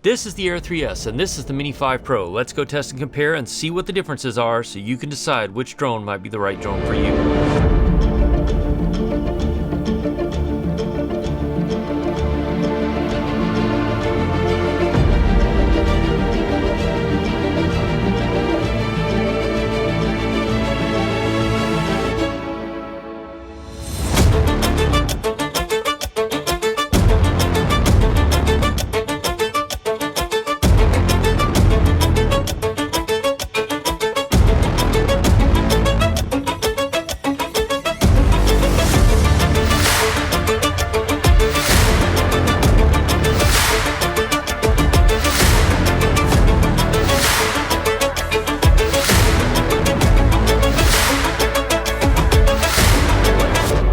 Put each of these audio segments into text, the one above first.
This is the Air 3S and this is the Mini 5 Pro. Let's go test and compare and see what the differences are so you can decide which drone might be the right drone for you.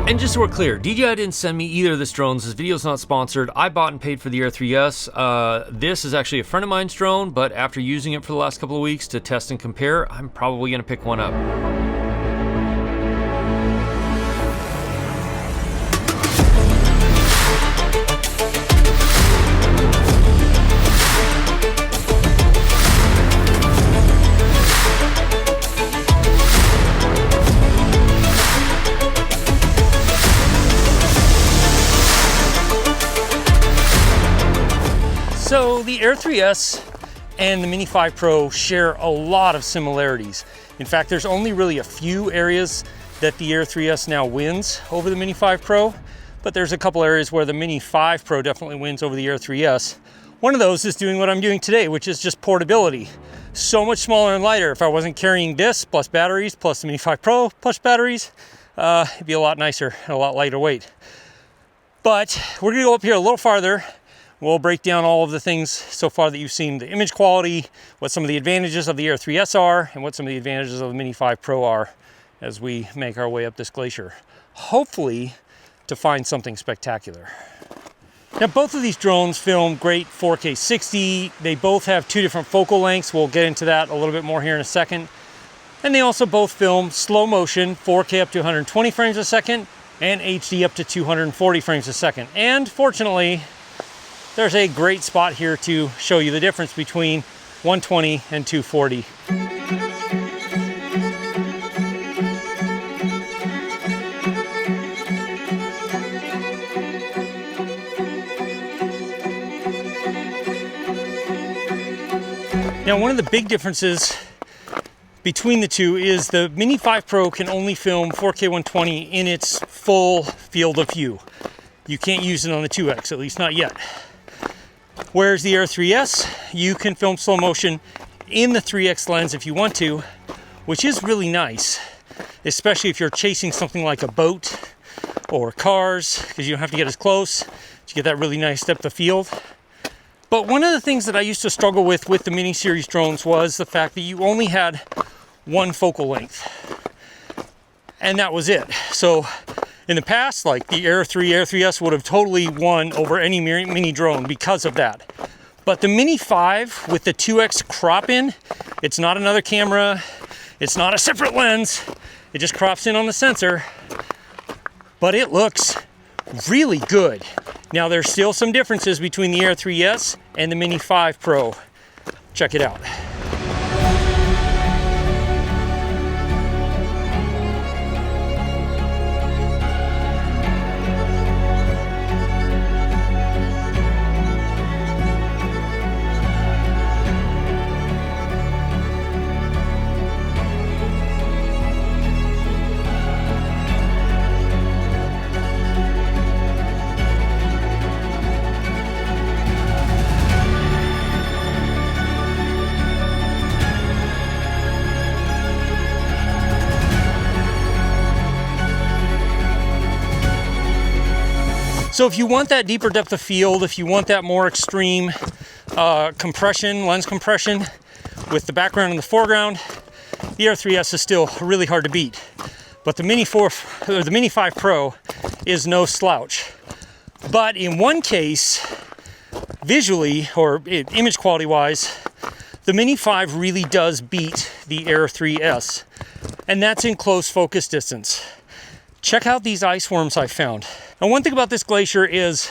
And just so we're clear, DJI didn't send me either of these drones. This video's not sponsored. I bought and paid for the Air 3S. This is actually a friend of mine's drone, but after using it for the last couple of weeks to test and compare, I'm probably gonna pick one up. So the Air 3S and the Mini 5 Pro share a lot of similarities. In fact, there's only really a few areas that the Air 3S now wins over the Mini 5 Pro, but there's a couple areas where the Mini 5 Pro definitely wins over the Air 3S. One of those is doing what I'm doing today, which is just portability. So much smaller and lighter. If I wasn't carrying this, plus batteries, plus the Mini 5 Pro, plus batteries, it'd be a lot nicer and a lot lighter weight. But we're gonna go up here a little farther. We'll break down all of the things so far that you've seen, the image quality, what some of the advantages of the Air 3S are, and what some of the advantages of the Mini 5 Pro are as we make our way up this glacier. Hopefully to find something spectacular. Now both of these drones film great 4K 60. They both have two different focal lengths. We'll get into that a little bit more here in a second. And they also both film slow motion, 4K up to 120 frames a second, and HD up to 240 frames a second. And fortunately, there's a great spot here to show you the difference between 120 and 240. Now, one of the big differences between the two is the Mini 5 Pro can only film 4K 120 in its full field of view. You can't use it on the 2X, at least not yet. Whereas the Air 3S, you can film slow motion in the 3X lens if you want to, which is really nice, especially if you're chasing something like a boat or cars, because you don't have to get as close to get that really nice depth of field. But one of the things that I used to struggle with the Mini series drones was the fact that you only had one focal length, and that was it. So in the past, like the Air 3S would have totally won over any Mini drone because of that. But the Mini 5 with the 2X crop in, it's not another camera, it's not a separate lens, it just crops in on the sensor, but it looks really good. Now there's still some differences between the Air 3S and the Mini 5 Pro. Check it out. So if you want that deeper depth of field, if you want that more extreme compression, lens compression with the background in the foreground, the Air 3S is still really hard to beat. But the Mini 5 Pro is no slouch. But in one case, visually or image quality wise, the Mini 5 really does beat the Air 3S, and that's in close focus distance. Check out these ice worms I found. And one thing about this glacier is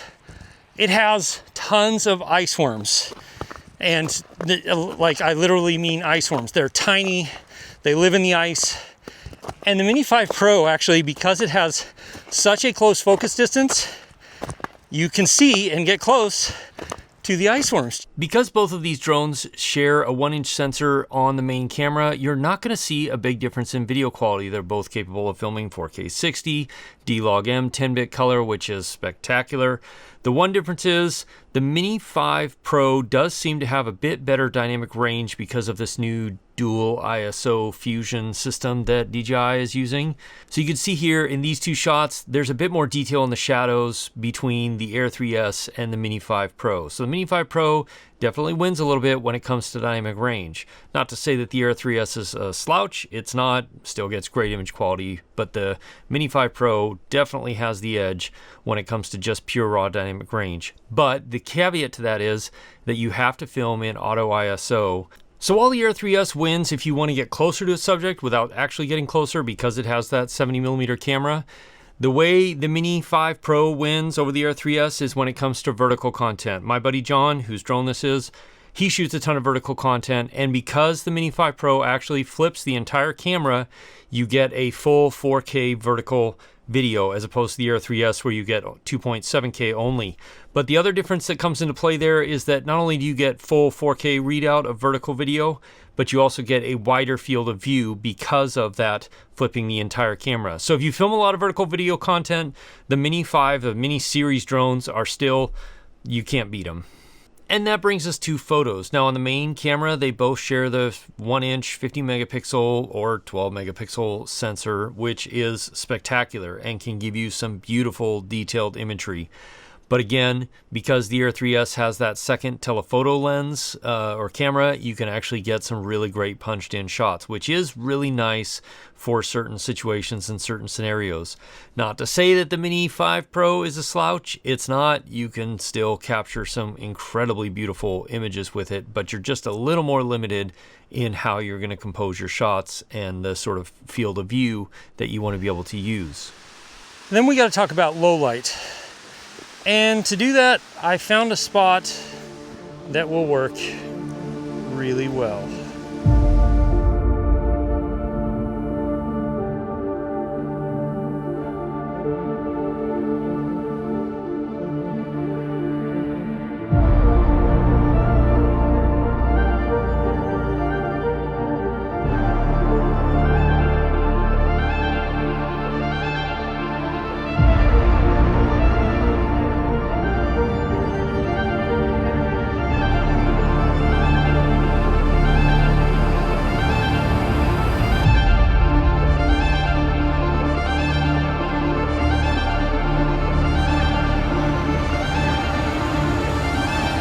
it has tons of ice worms. And like, I literally mean ice worms. They're tiny, they live in the ice. And the Mini 5 Pro, actually, because it has such a close focus distance, you can see and get close to the ice worms. Because both of these drones share a 1-inch sensor on the main camera, you're not going to see a big difference in video quality. They're both capable of filming 4K 60, D-Log-M 10-bit color, which is spectacular. The one difference is the Mini 5 Pro does seem to have a bit better dynamic range because of this new dual ISO fusion system that DJI is using. So you can see here in these two shots, there's a bit more detail in the shadows between the Air 3S and the Mini 5 Pro. So the Mini 5 Pro definitely wins a little bit when it comes to dynamic range. Not to say that the Air 3S is a slouch, it's not, still gets great image quality, but the Mini 5 Pro definitely has the edge when it comes to just pure raw dynamic range. But the caveat to that is that you have to film in auto ISO. So while the Air 3S wins if you want to get closer to a subject without actually getting closer because it has that 70mm camera, the way the Mini 5 Pro wins over the Air 3S is when it comes to vertical content. My buddy John, whose drone this is, he shoots a ton of vertical content, and because the Mini 5 Pro actually flips the entire camera, you get a full 4K vertical video as opposed to the Air 3S where you get 2.7K only. But the other difference that comes into play there is that not only do you get full 4K readout of vertical video, but you also get a wider field of view because of that flipping the entire camera. So if you film a lot of vertical video content, the Mini 5, the Mini series drones are still, you can't beat them. And that brings us to photos. Now on the main camera, they both share the 1-inch 50 megapixel or 12 megapixel sensor, which is spectacular and can give you some beautiful detailed imagery. But again, because the Air 3S has that second telephoto lens or camera, you can actually get some really great punched in shots, which is really nice for certain situations and certain scenarios. Not to say that the Mini 5 Pro is a slouch, it's not. You can still capture some incredibly beautiful images with it, but you're just a little more limited in how you're going to compose your shots and the sort of field of view that you want to be able to use. Then we got to talk about low light. And to do that, I found a spot that will work really well.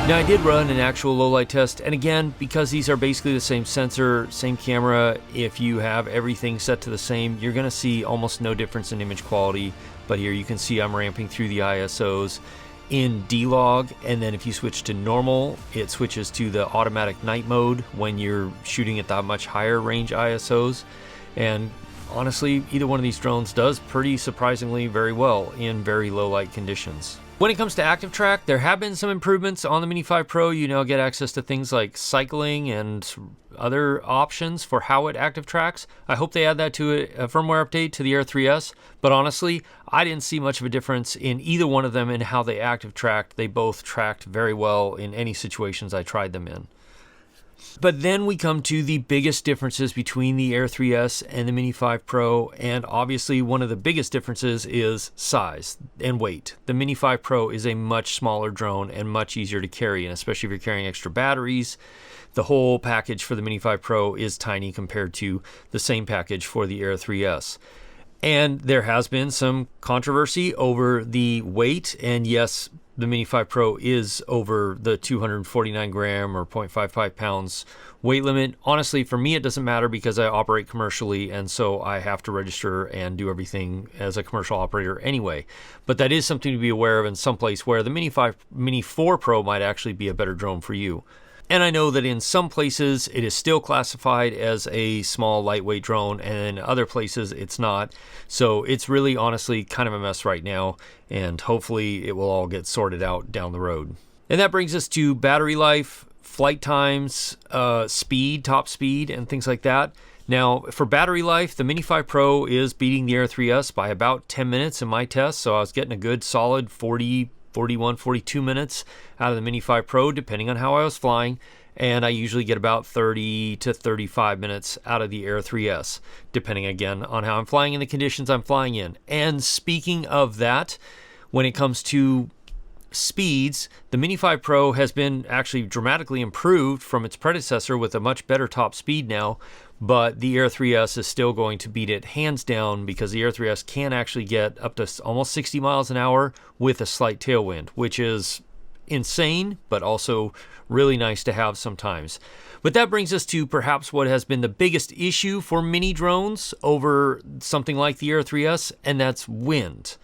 Now I did run an actual low light test, and again, because these are basically the same sensor, same camera, if you have everything set to the same, you're going to see almost no difference in image quality. But here you can see I'm ramping through the ISOs in D-Log, and then if you switch to normal, it switches to the automatic night mode when you're shooting at that much higher range ISOs. And honestly, either one of these drones does pretty surprisingly very well in very low light conditions. When it comes to active track, there have been some improvements on the Mini 5 Pro. You now get access to things like cycling and other options for how it active tracks. I hope they add that to a firmware update to the Air 3S, but honestly, I didn't see much of a difference in either one of them in how they active tracked. They both tracked very well in any situations I tried them in. But then we come to the biggest differences between the Air 3S and the Mini 5 Pro, and obviously one of the biggest differences is size and weight. The Mini 5 Pro is a much smaller drone and much easier to carry, and especially if you're carrying extra batteries, the whole package for the Mini 5 Pro is tiny compared to the same package for the Air 3S. And there has been some controversy over the weight, and yes, the Mini 5 Pro is over the 249 gram or 0.55 pounds weight limit. Honestly, for me, it doesn't matter because I operate commercially, and so I have to register and do everything as a commercial operator anyway. But that is something to be aware of in some place where the Mini 4 Pro might actually be a better drone for you. And I know that in some places it is still classified as a small lightweight drone, and in other places it's not. So it's really honestly kind of a mess right now, and hopefully it will all get sorted out down the road. And that brings us to battery life. flight times, speed, top speed, and things like that. Now, for battery life, the Mini 5 Pro is beating the Air 3S by about 10 minutes in my test, so I was getting a good solid 40, 41, 42 minutes out of the Mini 5 Pro, depending on how I was flying, and I usually get about 30 to 35 minutes out of the Air 3S, depending again on how I'm flying and the conditions I'm flying in. And speaking of that, when it comes to speeds, the Mini 5 Pro has been actually dramatically improved from its predecessor with a much better top speed now, but the Air 3S is still going to beat it hands down because the Air 3S can actually get up to almost 60 miles an hour with a slight tailwind, which is insane, but also really nice to have sometimes. But that brings us to perhaps what has been the biggest issue for mini drones over something like the Air 3S, and that's wind.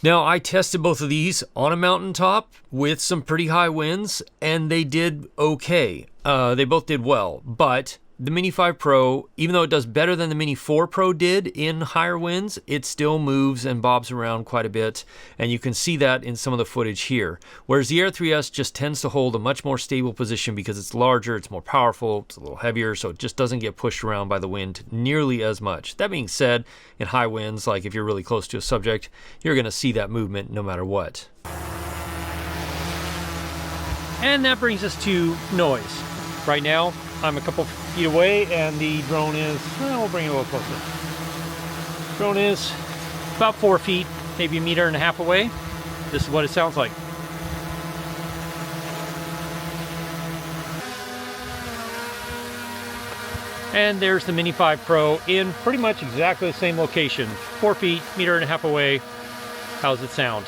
Now, I tested both of these on a mountaintop with some pretty high winds, and they did okay. They both did well, but the Mini 5 Pro, even though it does better than the Mini 4 Pro did in higher winds, it still moves and bobs around quite a bit, and you can see that in some of the footage here. Whereas the Air 3S just tends to hold a much more stable position because it's larger, it's more powerful, it's a little heavier, so it just doesn't get pushed around by the wind nearly as much. That being said, in high winds, like if you're really close to a subject, you're going to see that movement no matter what. And that brings us to noise. Right now, I'm a couple feet away and the drone is, well, we'll bring it a little closer. Drone is about 4 feet, maybe 1.5 meters away. This is what it sounds like. And there's the Mini 5 Pro in pretty much exactly the same location. 4 feet, 1.5 meters away. How's it sound?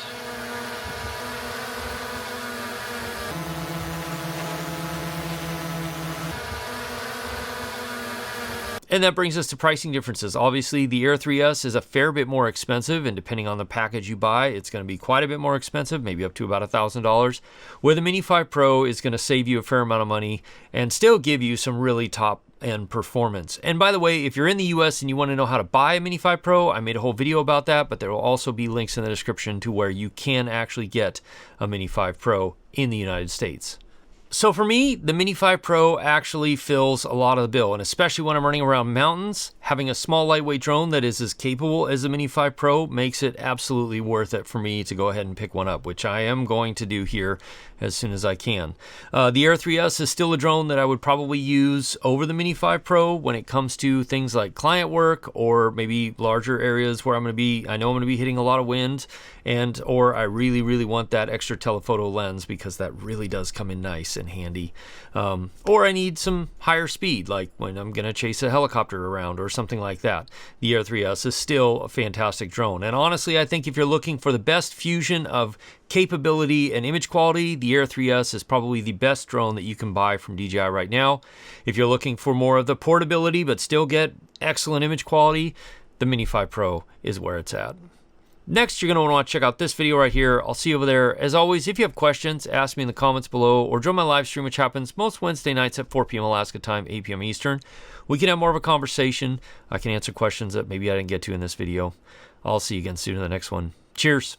And that brings us to pricing differences. Obviously, the Air 3S is a fair bit more expensive, and depending on the package you buy, it's going to be quite a bit more expensive, maybe up to about $1,000, where the Mini 5 Pro is going to save you a fair amount of money and still give you some really top-end performance. And by the way, if you're in the US and you want to know how to buy a Mini 5 Pro, I made a whole video about that, but there will also be links in the description to where you can actually get a Mini 5 Pro in the United States. So for me, the Mini 5 Pro actually fills a lot of the bill, and especially when I'm running around mountains, having a small lightweight drone that is as capable as the Mini 5 Pro makes it absolutely worth it for me to go ahead and pick one up, which I am going to do here as soon as I can. The Air 3S is still a drone that I would probably use over the Mini 5 Pro when it comes to things like client work or maybe larger areas where I know I'm going to be hitting a lot of wind, or I really, really want that extra telephoto lens because that really does come in nice and handy. Or I need some higher speed, like when I'm going to chase a helicopter around or something like that. The Air 3S is still a fantastic drone. And honestly, I think if you're looking for the best fusion of capability and image quality, the Air 3S is probably the best drone that you can buy from DJI right now. If you're looking for more of the portability but still get excellent image quality, the Mini 5 Pro is where it's at. Next, you're going to want to check out this video right here. I'll see you over there. As always, if you have questions, ask me in the comments below or join my live stream, which happens most Wednesday nights at 4 p.m. Alaska time, 8 p.m. Eastern. We can have more of a conversation. I can answer questions that maybe I didn't get to in this video. I'll see you again soon in the next one. Cheers.